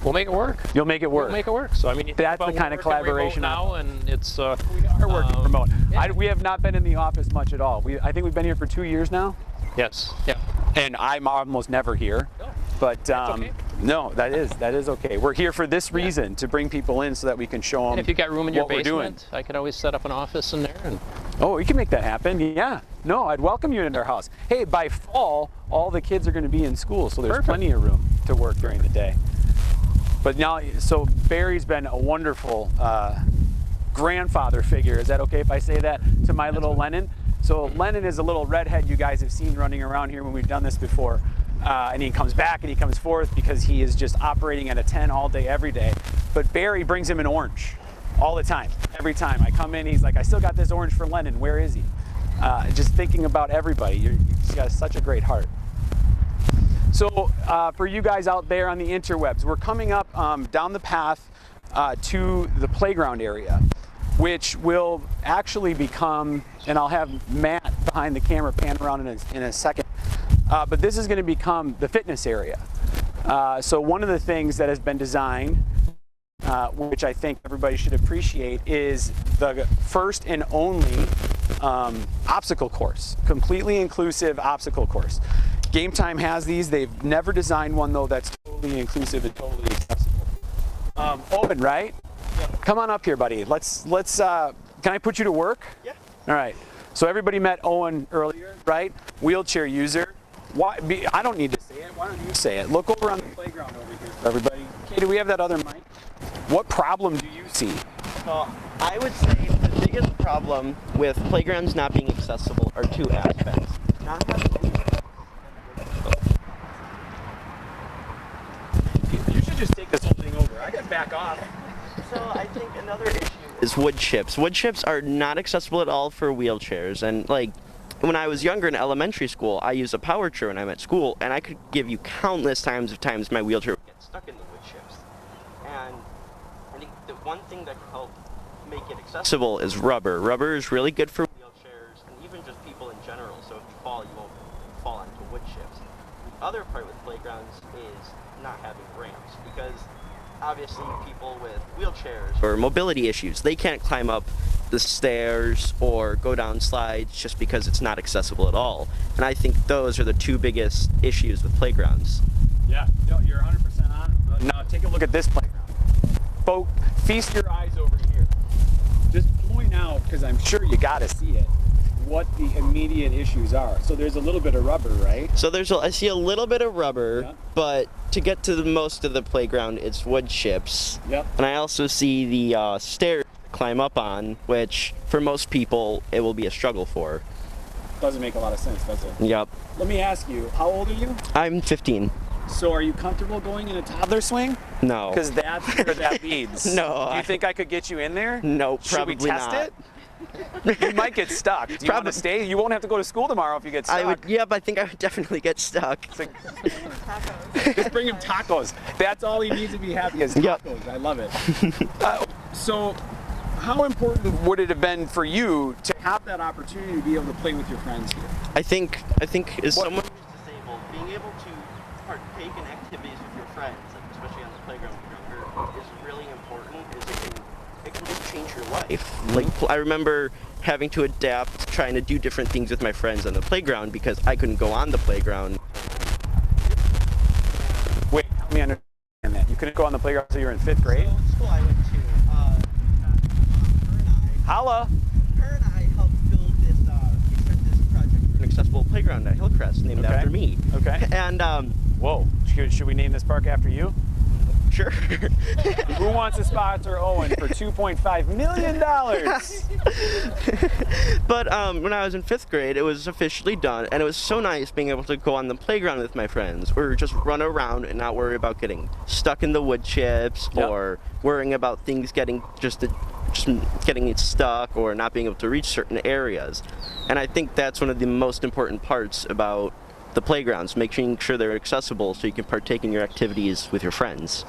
We'll make it work. You'll make it work. We'll make it work. So I mean, that's the kind of collaboration now, and it's we are working remote. Yeah. We have not been in the office much at all. I think we've been here for 2 years now. Yes. Yeah. And I'm almost never here. No. But okay. No, that is okay. We're here for this reason, to bring people in so that we can show them. And if you got room in your what we're doing. basement, I could always set up an office in there. And oh, we can make that happen. Yeah. No, I'd welcome you into our house. Hey, by fall, all the kids are going to be in school, so there's plenty of room to work during the day. But now, so Barry's been a wonderful grandfather figure. Is that okay if I say that to my little Lennon? So Lennon is a little redhead you guys have seen running around here when we've done this before. And he comes back and he comes forth because he is just operating at a 10 all day, every day. But Barry brings him an orange all the time. Every time I come in, he's like, I still got this orange for Lennon. Where is he? Just thinking about everybody. You've got such a great heart. So for you guys out there on the interwebs, we're coming up down the path to the playground area, which will actually become, and I'll have Matt behind the camera pan around in a second, but this is going to become the fitness area. So one of the things that has been designed, which I think everybody should appreciate, is the first and only obstacle course, completely inclusive obstacle course. Game Time has these. They've never designed one though that's totally inclusive and totally accessible. Open, right? Yep. Come on up here, buddy. Let's can I put you to work? Yeah. All right. So everybody met Owen earlier, right? Wheelchair user. I don't need to say it. Why don't you say it? Look over on the playground over here for everybody. Okay, do we have that other mic? What problem do you see? I would say the biggest problem with playgrounds not being accessible are two aspects. Not having any. You should just take this whole thing over. I can back off. So I think another issue is wood chips. Wood chips are not accessible at all for wheelchairs. And like when I was younger in elementary school, I used a power chair when I'm at school, and I could give you countless times my wheelchair would get stuck in the wood chips. And I think the one thing that can help make it accessible is rubber. Rubber is really good for wheelchairs and even just people in general. So if you fall, you won't fall onto wood chips. The other part with playgrounds is not having ramps, because obviously people with wheelchairs or mobility issues, they can't climb up the stairs or go down slides just because it's not accessible at all. And I think those are the two biggest issues with playgrounds. Yeah, no, you're 100% on. Now take a look at this playground. Feast your eyes over here. Just point out, because I'm sure you got to see it, what the immediate issues are. So there's a little bit of rubber, right? So I see a little bit of rubber, yeah. But to get to most of the playground, it's wood chips. Yep. And I also see the stairs to climb up on, which for most people it will be a struggle for. Doesn't make a lot of sense, does it? Yep. Let me ask you, how old are you? I'm 15. So are you comfortable going in a toddler swing? No. Because that's where that leads. No. Do you think I could get you in there? No, probably not. Should we test it? You might get stuck. Do you want to stay? You won't have to go to school tomorrow if you get stuck. I think I would definitely get stuck. Just bring him tacos. That's all he needs to be happy is tacos. Yep. I love it. So how important would it have been for you to have that opportunity to be able to play with your friends here? I think as someone who's disabled, being able to partake in activities with your friends, like especially on the playground when you're younger, is really important. It can just change your life. Like I remember having to adapt, trying to do different things with my friends on the playground because I couldn't go on the playground. Wait, help me understand that. You couldn't go on the playground until you were in 5th grade? So the school I went to, Holla! Her and I helped build this, we started this project for an accessible playground at Hillcrest named after me. Okay. And, whoa, should we name this park after you? Sure. Who wants to sponsor Owen for $2.5 million? But when I was in 5th grade, it was officially done, and it was so nice being able to go on the playground with my friends, or just run around and not worry about getting stuck in the wood chips, or worrying about things getting just getting it stuck or not being able to reach certain areas. And I think that's one of the most important parts about the playgrounds, making sure they're accessible so you can partake in your activities with your friends.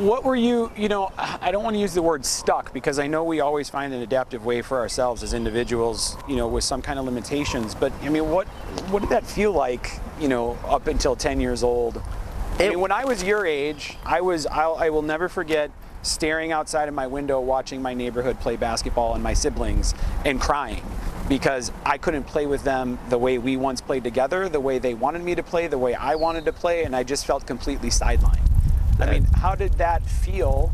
What were you know, I don't want to use the word stuck because I know we always find an adaptive way for ourselves as individuals, you know, with some kind of limitations, but I mean, what did that feel like, you know, up until 10 years old? I mean, when I was your age, I will never forget staring outside of my window watching my neighborhood play basketball and my siblings and crying because I couldn't play with them the way we once played together, the way they wanted me to play, the way I wanted to play, and I just felt completely sidelined. I mean, how did that feel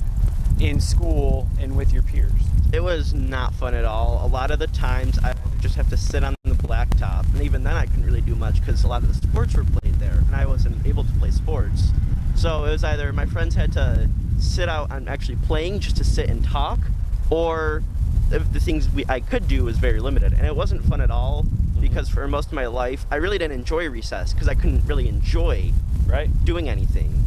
in school and with your peers? It was not fun at all. A lot of the times I would just have to sit on the blacktop, and even then I couldn't really do much because a lot of the sports were played there, and I wasn't able to play sports. So it was either my friends had to sit out on actually playing just to sit and talk, or the things I could do was very limited, and it wasn't fun at all because for most of my life I really didn't enjoy recess because I couldn't really enjoy doing anything.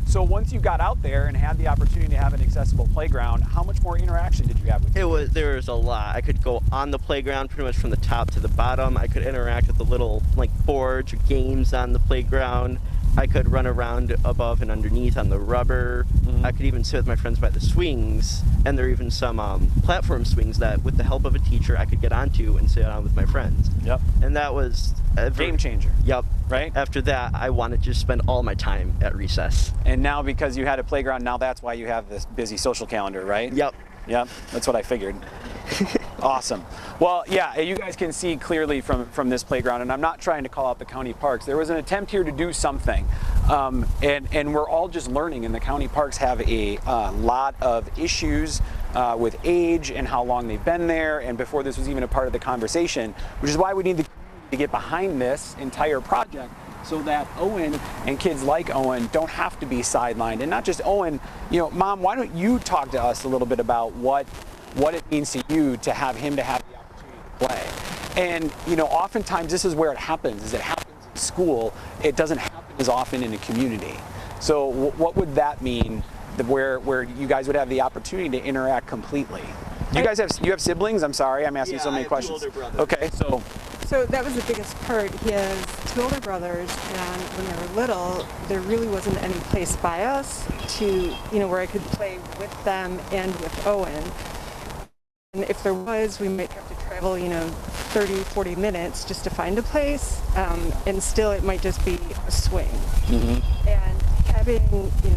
So once you got out there and had the opportunity to have an accessible playground, how much more interaction did you have with your kids? There was a lot. I could go on the playground pretty much from the top to the bottom. I could interact with the little boards or games on the playground. I could run around above and underneath on the rubber. I could even sit with my friends by the swings, and there are even some platform swings that, with the help of a teacher, I could get onto and sit on with my friends. Yep. And that was a game changer. Yep. Right? After that, I wanted to just spend all my time at recess. And now because you had a playground, now that's why you have this busy social calendar, right? Yep. Yep, that's what I figured. Awesome. Well, yeah, you guys can see clearly from this playground, and I'm not trying to call out the county parks. There was an attempt here to do something. And we're all just learning, and the county parks have a lot of issues with age and how long they've been there, and before this was even a part of the conversation, which is why we need the community to get behind this entire project so that Owen and kids like Owen don't have to be sidelined. And not just Owen, Mom, why don't you talk to us a little bit about what it means to you to have him to have the opportunity to play. And oftentimes this is where it happens, is it happens in school, it doesn't happen as often in a community. So what would that mean, where you guys would have the opportunity to interact completely? You have siblings? I'm sorry, I'm asking so many questions. I have 2 older brothers. Okay, So that was the biggest part. He has 2 older brothers, and when they were little, there really wasn't any place by us to, where I could play with them and with Owen. And if there was, we might have to travel, 30, 40 minutes just to find a place, and still it might just be a swing. Mm-hmm. And having,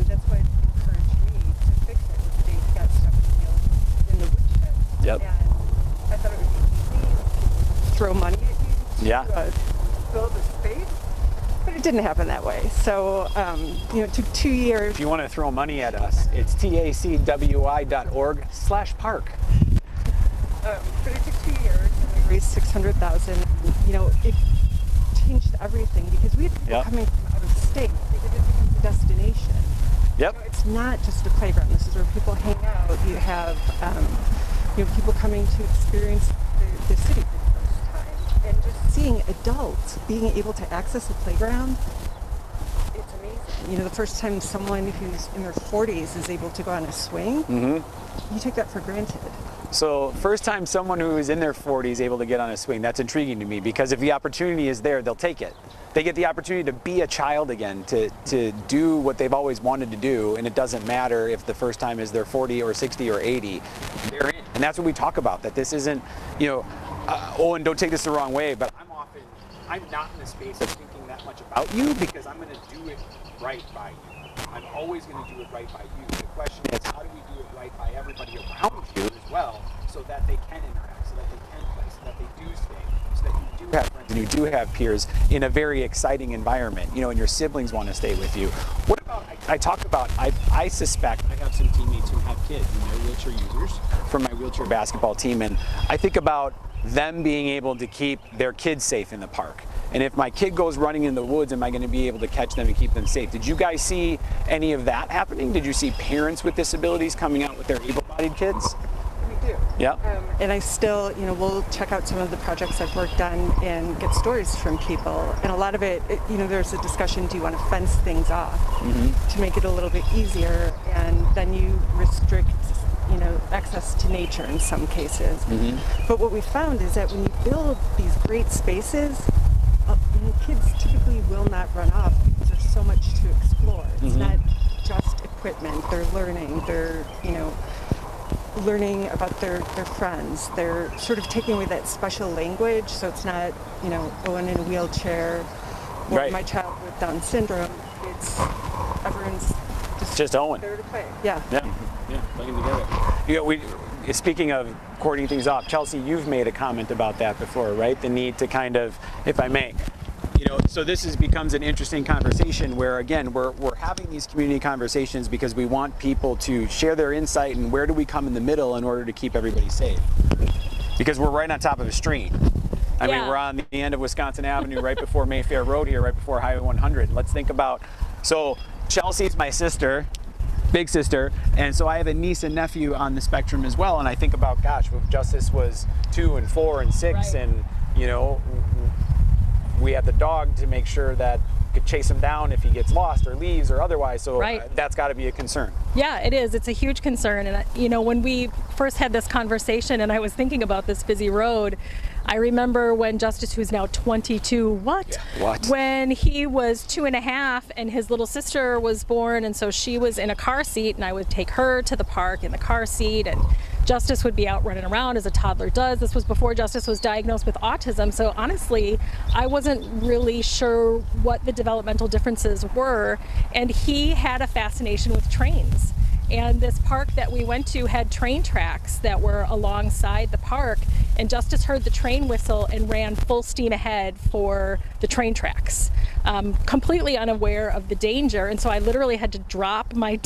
that's what encouraged me to fix it. They got stuck in the woodshed. Yep. And I thought it would be easy to throw money at you to fill the space, but it didn't happen that way. So, it took 2 years. If you want to throw money at us, it's tacwi.org/park. But it took 2 years, and we raised $600,000. It changed everything because we had people coming from out of state. It becomes a destination. Yep. It's not just a playground. This is where people hang out. You have, people coming to experience the city for the first time, and just seeing adults being able to access a playground. It's amazing. The first time someone who's in their 40s is able to go on a swing, you take that for granted. So first time someone who is in their 40s is able to get on a swing, that's intriguing to me, because if the opportunity is there, they'll take it. They get the opportunity to be a child again, to do what they've always wanted to do, and it doesn't matter if the first time is they're 40 or 60 or 80, they're in. And that's what we talk about, that this isn't, and don't take this the wrong way, but I'm not in the space of thinking that much about you, because I'm going to do it right by you. I'm always going to do it right by you. The question is, how do we do it right by everybody around you as well, so that they can interact, so that they can play, so that they do stay, so that you do have friends and you do have peers in a very exciting environment, and your siblings want to stay with you. What about, I suspect I have some teammates who have kids and they're wheelchair users from my wheelchair basketball team, and I think about them being able to keep their kids safe in the park. And if my kid goes running in the woods, am I going to be able to catch them and keep them safe? Did you guys see any of that happening? Did you see parents with disabilities coming out with their able-bodied kids? We do. Yeah. And I still, we'll check out some of the projects I've worked on and get stories from people. And a lot of it, there's a discussion, do you want to fence things off to make it a little bit easier? And then you restrict access to nature in some cases. But what we found is that when you build these great spaces, kids typically will not run off because there's so much to explore. It's not just equipment. They're learning. They're, learning about their friends. They're sort of taking away that special language, so it's not, Owen in a wheelchair or my child with Down syndrome. It's everyone's just Owen. There to play. Yeah. Playing together. Speaking of cording things off, Chelsea, you've made a comment about that before, right? The need to kind of, if I may, so this becomes an interesting conversation where, again, we're having these community conversations because we want people to share their insight and where do we come in the middle in order to keep everybody safe. Because we're right on top of a stream. I mean, we're on the end of Wisconsin Avenue, right before Mayfair Road here, right before Highway 100. Let's think about, so Chelsea's my sister, big sister, and so I have a niece and nephew on the spectrum as well, and I think about, gosh, if Justice was 2 and 4 and 6, and we have the dog to make sure that could chase him down if he gets lost or leaves or otherwise, so that's got to be a concern. Yeah, it is. It's a huge concern, and when we first had this conversation and I was thinking about this busy road, I remember when Justice, who's now 22, when he was 2.5 and his little sister was born, and so she was in a car seat, and I would take her to the park in the car seat, and Justice would be out running around as a toddler does. This was before Justice was diagnosed with autism, so honestly, I wasn't really sure what the developmental differences were, and he had a fascination with trains. And this park that we went to had train tracks that were alongside the park, and Justice heard the train whistle and ran full steam ahead for the train tracks, completely unaware of the danger. And so I literally had to drop my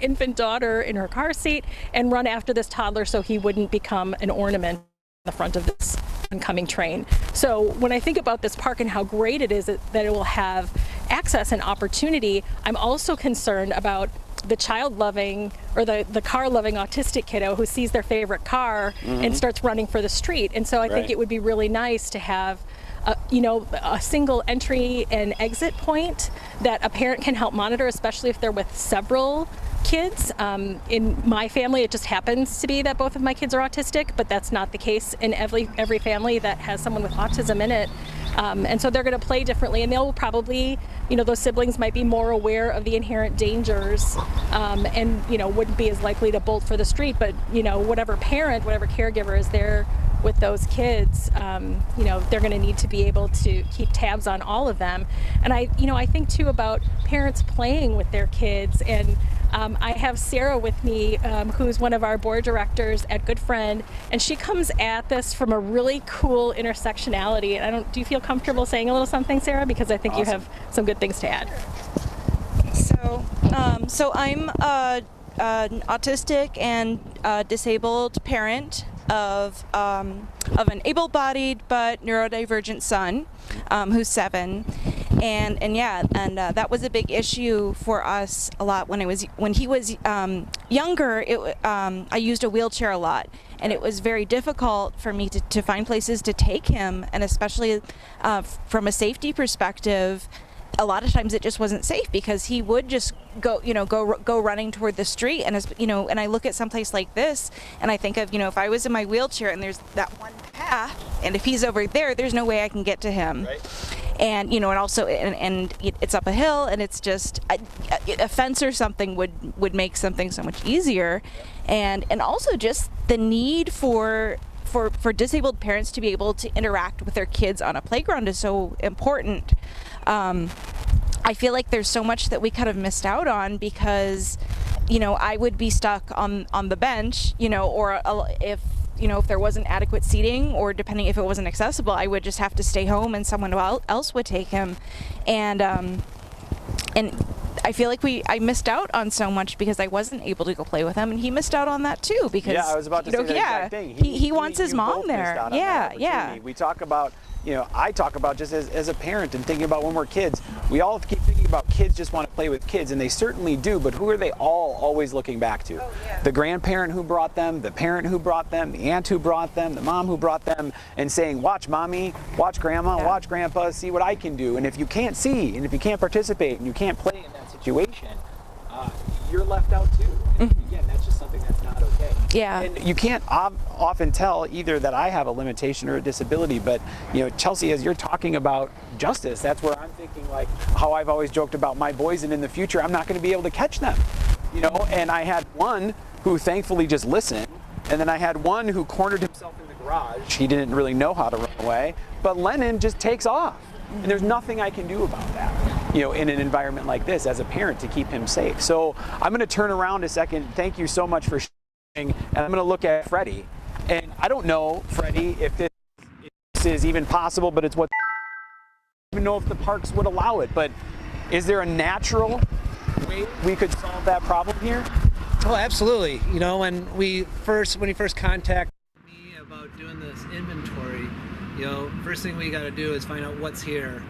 infant daughter in her car seat and run after this toddler so he wouldn't become an ornament in the front of this oncoming train. So when I think about this park and how great it is that it will have access and opportunity, I'm also concerned about the child-loving or the car-loving autistic kiddo who sees their favorite car and starts running for the street. And so I think it would be really nice to have a single entry and exit point that a parent can help monitor, especially if they're with several kids. In my family, it just happens to be that both of my kids are autistic, but that's not the case in every family that has someone with autism in it. And so they're going to play differently, and they'll probably, those siblings might be more aware of the inherent dangers, and wouldn't be as likely to bolt for the street. But whatever parent, whatever caregiver is there with those kids, they're going to need to be able to keep tabs on all of them. And I think too about parents playing with their kids. And I have Sarah with me, who's one of our board directors at Good Friend, and she comes at this from a really cool intersectionality. And do you feel comfortable saying a little something, Sarah? Because I think you have some good things to add. So I'm an autistic and disabled parent of an able-bodied but neurodivergent son who's 7, and that was a big issue for us a lot when he was younger. I used a wheelchair a lot, and it was very difficult for me to find places to take him, and especially from a safety perspective. A lot of times it just wasn't safe because he would just go running toward the street, and and I look at someplace like this, and I think of if I was in my wheelchair and there's that one path, and if he's over there's no way I can get to him. Right. And and also it's up a hill, and it's just a fence or something would make something so much easier, and also just the need for disabled parents to be able to interact with their kids on a playground is so important. I feel like there's so much that we kind of missed out on because, I would be stuck on the bench, or if there wasn't adequate seating, or depending if it wasn't accessible, I would just have to stay home and someone else would take him. And I feel like I missed out on so much because I wasn't able to go play with him, and he missed out on that too because I was about to say that exact thing. He wants his mom there. Yeah. We talk about, I talk about just as a parent and thinking about when we're kids, we all keep thinking about kids just want to play with kids, and they certainly do, but who are they all always looking back to? The grandparent who brought them, the parent who brought them, the aunt who brought them, the mom who brought them, and saying, watch mommy, watch grandma, watch grandpa, see what I can do. And if you can't see, and if you can't participate, and you can't play in that situation, you're left out too. And again, that's just something that's not okay. Yeah. And you can't often tell either that I have a limitation or a disability, but Chelsea, as you're talking about justice, that's where I'm thinking like how I've always joked about my boys, and in the future I'm not going to be able to catch them. And I had one who thankfully just listened, and then I had one who cornered himself in the garage. He didn't really know how to run away, but Lennon just takes off. And there's nothing I can do about that, in an environment like this as a parent to keep him safe. So I'm going to turn around a second. Thank you so much for sharing. And I'm going to look at Freddie. And I don't know, Freddie, if this is even possible, but it's what I don't even know if the parks would allow it. But is there a natural way we could solve that problem here? Oh, absolutely. When you first contacted me about doing this inventory, first thing we got to do is find out what's here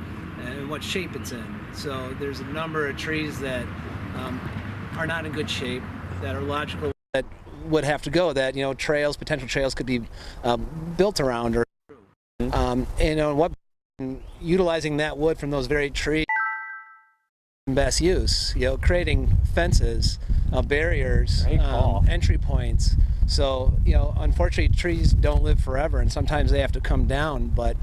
and what shape it's in. So there's a number of trees that are not in good shape, that are logical, that would have to go, that potential trails could be built around, or utilizing that wood from those very trees best use, creating fences, barriers, entry points. So, unfortunately, trees don't live forever, and sometimes they have to come down, but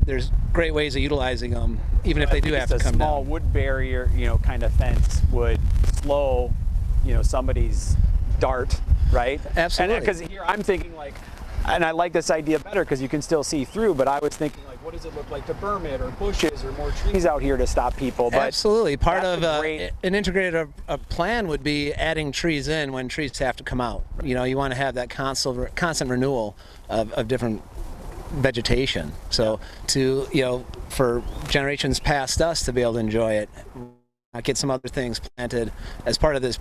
there's great ways of utilizing them, even if they do have to come down. A small wood barrier, kind of fence would slow, somebody's dart, right? Absolutely. Because here I'm thinking like, And I like this idea better because you can still see through, but I was thinking, like, what does it look like to berm it, or bushes, or more trees out here to stop people? But absolutely. Part of an integrated plan would be adding trees in when trees have to come out. You know, you want to have that constant renewal of different vegetation. So to, you know, for generations past us to be able to enjoy it, get some other things planted as part of this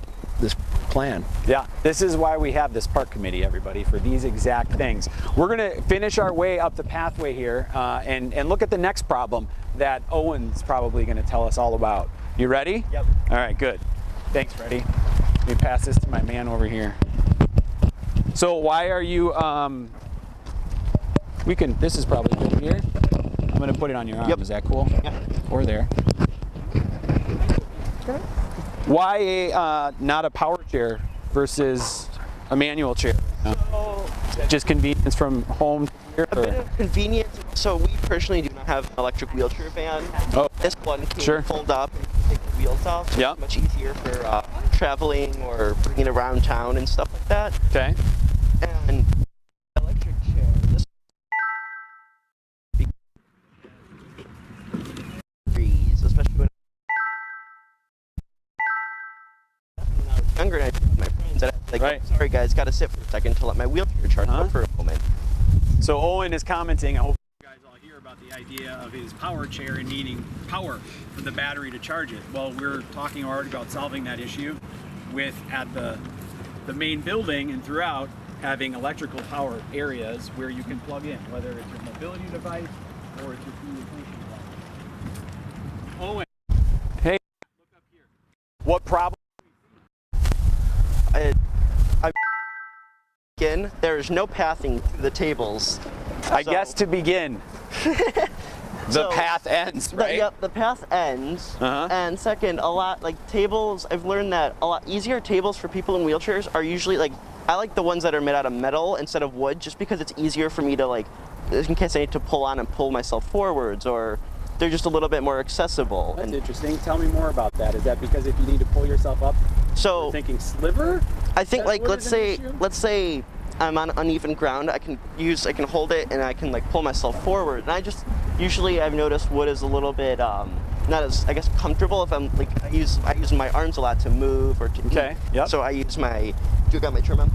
plan. Yeah, this is why we have this park committee, everybody, for these exact things. We're going to finish our way up the pathway here and look at the next problem that Owen's probably going to tell us all about. You ready? Yep. All right, good. Thanks, Freddie. Let me pass this to my man over here. So why are you, this is probably good here. I'm going to put it on your arm. Yep. Is that cool? Yep. Or there. Why not a power chair versus a manual chair? So, just convenience from home to here? A bit of convenience. So we personally do not have an electric wheelchair van. Oh. This one can fold up and take the wheels off. So it's much easier for traveling or bringing around town and stuff like that. Okay. And electric chair. This especially when I was younger and I told my friends, and I was like, oh, sorry guys, got to sit for a second to let my wheelchair charge up for a moment. So Owen is commenting, I hope you guys all hear about the idea of his power chair and needing power for the battery to charge it. Well, we're talking already about solving that issue with, at the main building and throughout, having electrical power areas where you can plug in, whether it's your mobility device or it's your communication device. Owen, hey, look up here. What problem? There is no pathing to the tables. I guess to begin, the path ends, right? Yep, the path ends. And second, a lot, like tables, I've learned that a lot easier tables for people in wheelchairs are usually like, I like the ones that are made out of metal instead of wood, just because it's easier for me to, like, in case I need to pull on and pull myself forwards, or they're just a little bit more accessible. That's interesting. Tell me more about that. Is that because if you need to pull yourself up, so you're thinking sliver? I think, like, let's say I'm on uneven ground, I can hold it and I can, like, pull myself forward. And usually I've noticed wood is a little bit not as, I guess, comfortable if I'm, like, I use my arms a lot to move or to eat. Yep. So I use my, do you got my trim on?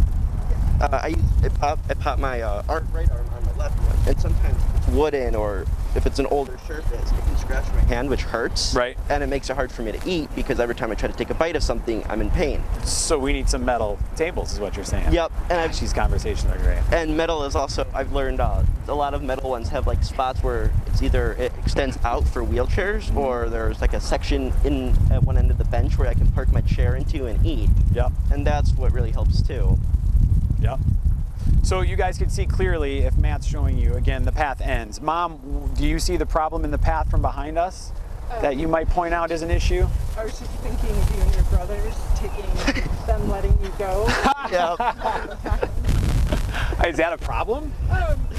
I pop my right arm on my left one, and sometimes it's wooden, or if it's an older surface, it can scratch my hand, which hurts. Right. And it makes it hard for me to eat because every time I try to take a bite of something, I'm in pain. So we need some metal tables, is what you're saying. Yep. And these conversations are great. And metal is also, I've learned a lot of metal ones have like spots where it's either it extends out for wheelchairs, or there's like a section at one end of the bench where I can park my chair into and eat. Yep. And that's what really helps too. Yep. So you guys can see clearly, if Matt's showing you, again, the path ends. Mom, do you see the problem in the path from behind us that you might point out as an issue? I was just thinking of you and your brothers taking them letting you go. Is that a problem?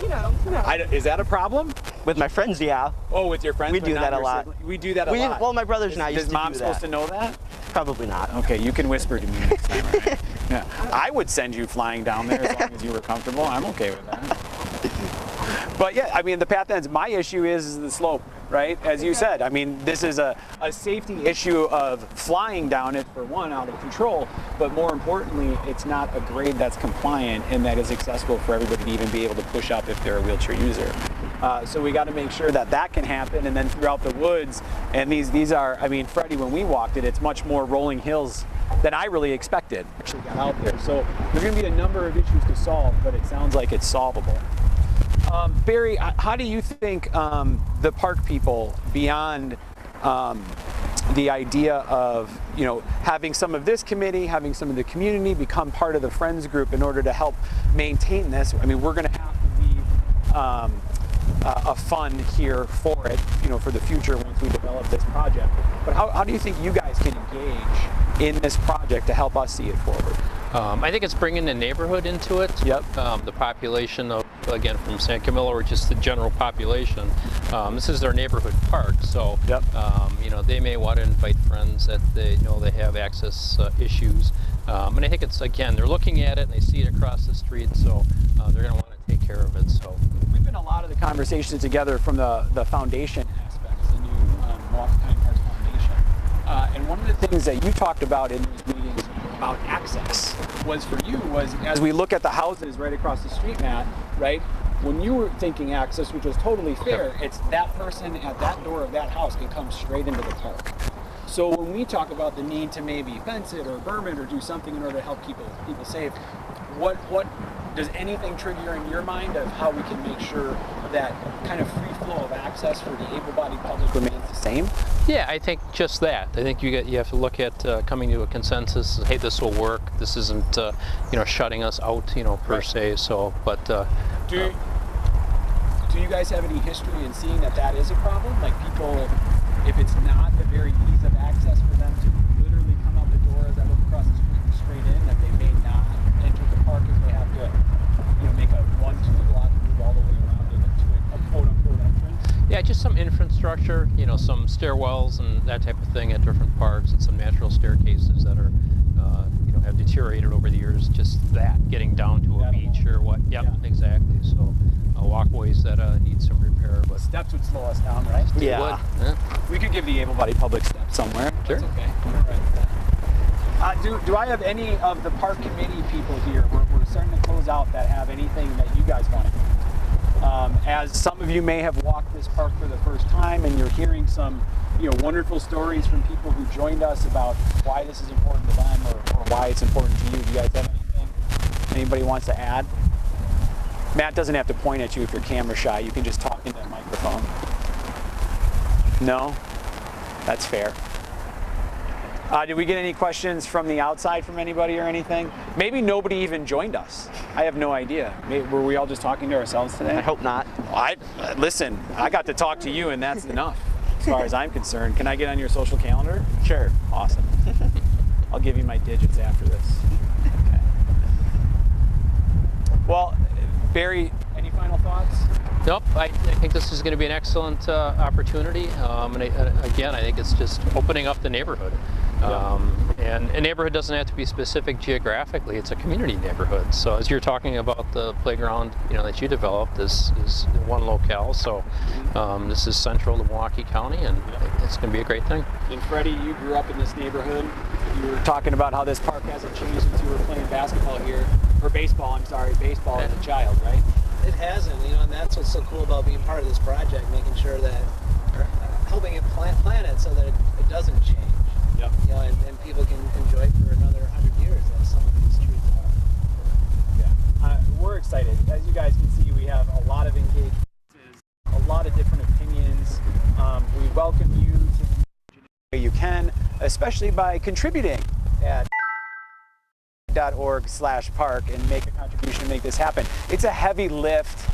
You know, no. Is that a problem? With my friends, yeah. Oh, with your friends? We do that a lot. We do that a lot. Well, my brothers and I used to do that. Is Mom supposed to know that? Probably not. Okay, you can whisper to me next time, right? Yeah. I would send you flying down there as long as you were comfortable. I'm okay with that. But yeah, I mean, the path ends. My issue is the slope, right? As you said, I mean, this is a safety issue of flying down it, for one, out of control, but more importantly, it's not a grade that's compliant and that is accessible for everybody to even be able to push up if they're a wheelchair user. So we got to make sure that that can happen, and then throughout the woods, and these are, I mean, Freddie, when we walked it, it's much more rolling hills than I really expected. Actually got out there. So there's going to be a number of issues to solve, but it sounds like it's solvable. Barry, how do you think the park people, beyond the idea of, you know, having some of this committee, having some of the community become part of the Friends group in order to help maintain this? I mean, we're going to have to leave a fund here for it, you know, for the future once we develop this project. But how do you think you guys can engage in this project to help us see it forward? I think it's bringing the neighborhood into it. Yep. The population of, again, from San Camilo, or just the general population. This is their neighborhood park, so yep. You know, they may want to invite friends that they know they have access issues. And I think it's, again, they're looking at it and they see it across the street, so they're going to want to take conversation together from the foundation aspects, the new Milwaukee County Parks Foundation. And one of the things that you talked about in those meetings about access was for you was, as we look at the houses right across the street, Matt, right? When you were thinking access, which was totally fair, it's that person at that door of that house can come straight into the park. So when we talk about the need to maybe fence it or berm it or do something in order to help people safe, what does anything trigger in your mind of how we can make sure that kind of free flow of access for the able-bodied public remains the same? Yeah, I think just that. I think you have to look at coming to a consensus. Hey, this will work. This isn't shutting us out per se. So, but do you guys have any history in seeing that is a problem? Like people, if it's not the very ease of access for them to literally come out the door as I look across the street and straight in, that they may not enter the park if they have to, make a 1-2 block move all the way around to a quote-unquote entrance? Yeah, just some infrastructure, some stairwells and that type of thing at different parks, and some natural staircases that are, have deteriorated over the years. Just that, getting down to a beach or what? Yep, yeah, exactly. So walkways that need some repair. But steps would slow us down, right? Yeah. We could give the able-bodied public steps somewhere. Sure. That's okay. All right. Do I have any of the park committee people here? We're starting to close out that have anything that you guys want to do. As some of you may have walked this park for the first time, and you're hearing some, wonderful stories from people who joined us about why this is important to them or why it's important to you. Do you guys have anything? Anybody wants to add? Matt doesn't have to point at you if you're camera shy. You can just talk into the microphone. No? That's fair. Did we get any questions from the outside from anybody or anything? Maybe nobody even joined us. I have no idea. Were we all just talking to ourselves today? I hope not. Listen, I got to talk to you, and that's enough as far as I'm concerned. Can I get on your social calendar? Sure. Awesome. I'll give you my digits after this. Okay. Well, Barry, any final thoughts? Nope, I think this is going to be an excellent opportunity. And again, I think it's just opening up the neighborhood. And a neighborhood doesn't have to be specific geographically, it's a community neighborhood. So as you're talking about the playground that you developed, this is one locale. So this is central to Milwaukee County, and it's going to be a great thing. And Freddie, you grew up in this neighborhood. You were talking about how this park hasn't changed since you were playing basketball here, or baseball as a child, right? It hasn't, and that's what's so cool about being part of this project, making sure that, helping it plan it so that it doesn't change. Yep. And people can enjoy it for another 100 years, as some of these streets are. Yeah. We're excited. As you guys can see, we have a lot of engagement, a lot of different opinions. We welcome you to the way you can, especially by contributing at .org/park and make a contribution to make this happen. It's a heavy lift.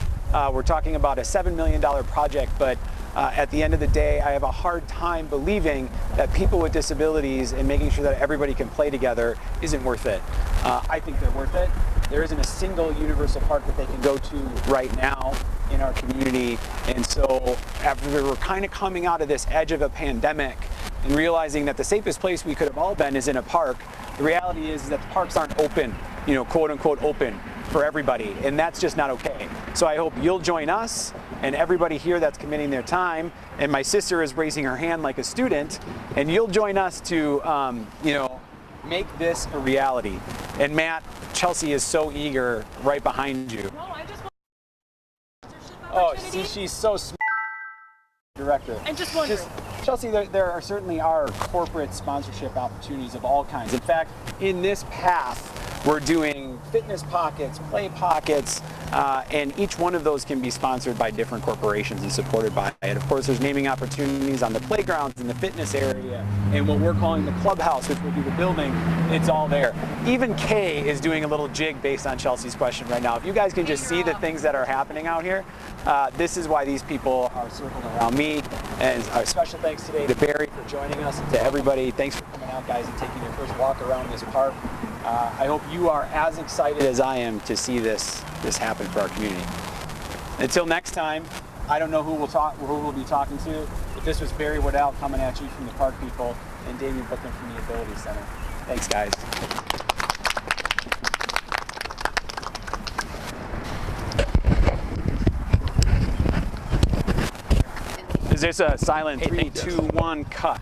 We're talking about a $7 million project, but at the end of the day, I have a hard time believing that people with disabilities and making sure that everybody can play together isn't worth it. I think they're worth it. There isn't a single universal park that they can go to right now in our community. And so after we're kind of coming out of this edge of a pandemic and realizing that the safest place we could have all been is in a park, the reality is that the parks aren't open, quote unquote open for everybody, and that's just not okay. So I hope you'll join us and everybody here that's committing their time, and my sister is raising her hand like a student, and you'll join us to, make this a reality. And Matt, Chelsea is so eager right behind you. No, I just want Oh, see, she's so smart. Director. I'm just wondering. Chelsea, there are certainly corporate sponsorship opportunities of all kinds. In fact, in this path, we're doing fitness pockets, play pockets, and each one of those can be sponsored by different corporations and supported by it. Of course, there's naming opportunities on the playgrounds in the fitness area, and what we're calling the clubhouse, which will be the building, it's all there. Even Kay is doing a little jig based on Chelsea's question right now. If you guys can just see the things that are happening out here, this is why these people are circled around me. And our special thanks today to Barry for joining us, and to everybody, thanks for coming out, guys, and taking your first walk around this park. I hope you are as excited as I am to see this happen for our community. Until next time, I don't know who we'll be talking to, but this was Barry Waddell coming at you from the Park People, and Damian Booker from the Ability Center. Thanks, guys. this a silent 3, 2, 1 cut?